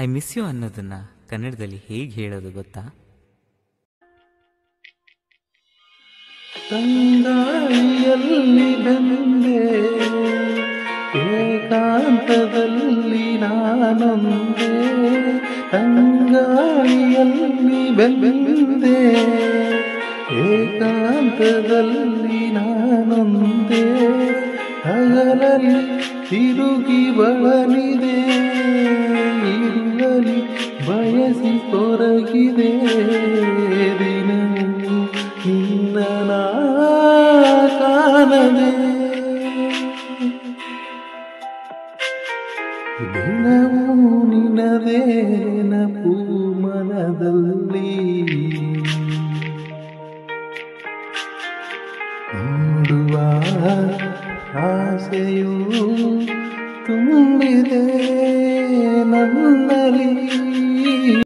I miss you ಅನ್ನೋದನ್ನ ಕನ್ನಡದಲ್ಲಿ ಹೇಗೆ ಹೇಳೋದು ಗೊತ್ತಾ? ತಂಗಾಳಿಯಲ್ಲಿ ಬಂದೆ ಏಕಾಂತದಲ್ಲಿ ನಾನೊಂದೇ, ತಂಗಾಳಿಯಲ್ಲಿ ಬಂದೆ ಏಕಾಂತದಲ್ಲಿ ನಾನೊಂದೇ, ಹಗಲಲ್ಲಿ ತಿರುಗಿ ಬಳಲಿದೆ ಇರುಳಲಿ ಬಯಸಿ ಕೊರಗಿದೆ, ದಿನವೂ ನಿನ್ನ ಕಾಣದೆ ದಿನವೂ ನಿನ್ನದೇ ನೆನಪು ಮನದಲ್ಲಿ, ನೋಡುವ ಆಸೆಯು ತುಂಬಿದೆ ನನ್ನಲ್ಲಿ.